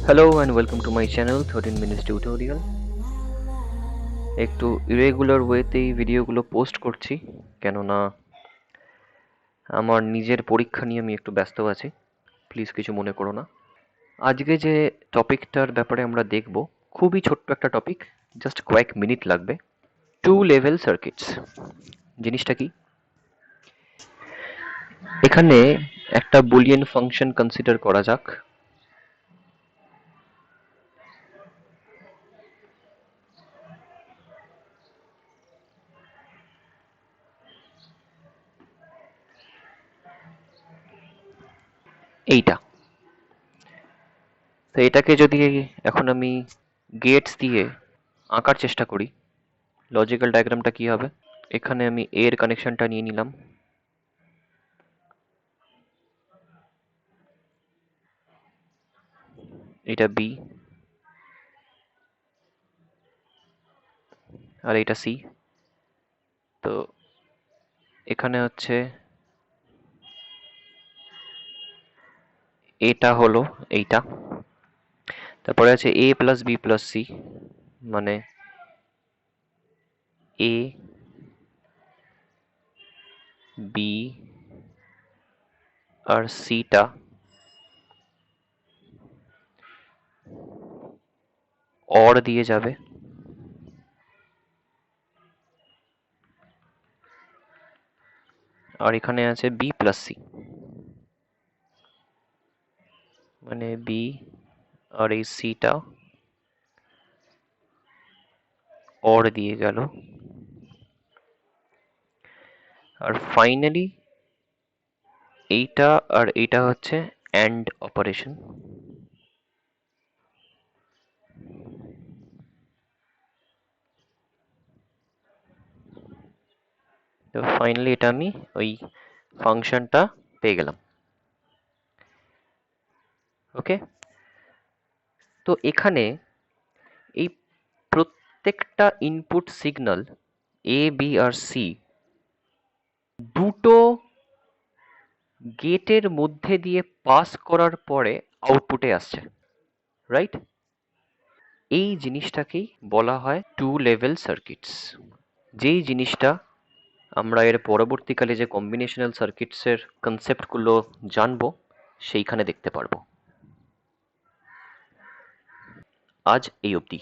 Hello and welcome to my channel 13 minutes tutorial. একটু irregular ওয়েতেই ভিডিওগুলো post করছি কেননা আমার নিজের পরীক্ষা নিয়ে আমি একটু ব্যস্ত আছি, প্লিজ কিছু মনে করো না। আজকে যে টপিকটার ব্যাপারে আমরা দেখব খুবই ছোট্ট একটা টপিক, জাস্ট কয়েক মিনিট লাগবে। টু লেভেল সার্কিটস জিনিসটা কি? এখানে একটা বুলিয়ান ফাংশন কনসিডার করা যাক। এইটা তো এটাকে যদি এখন আমি গেটস দিয়ে আঁকার চেষ্টা করি, লজিক্যাল ডায়াগ্রামটা কি হবে? এখানে আমি এর কানেকশনটা নিয়ে নিলাম, এটা বি আর এটা সি। তো এখানে হচ্ছে এটা হলো এইটা, তারপরে আছে এ প্লাস বি প্লাস সি, মানে এ বি আর সিটা অর দিয়ে যাবে, আর এখানে আছে বি প্লাস সি, মানে বি আর এই সিটা অর দিয়ে গেল, আর ফাইনালি এইটা আর এইটা হচ্ছে অ্যান্ড অপারেশন। তো ফাইনালি এটা আমি ওই ফাংশনটা পেয়ে গেলাম। ওকে, তো এখানে এই প্রত্যেকটা input signal A B R C দুটো গেটের মধ্যে দিয়ে পাস করার পরে আউটপুটে আসছে, রাইট? এই জিনিসটাকেই বলা হয় টু লেভেল সার্কিটস। যেই জিনিসটা আমরা এর পরবর্তীকালে যে কম্বিনেশনাল সার্কিটসের কনসেপ্টগুলো জানবো সেইখানে দেখতে পারবো। আজ এই অবধি।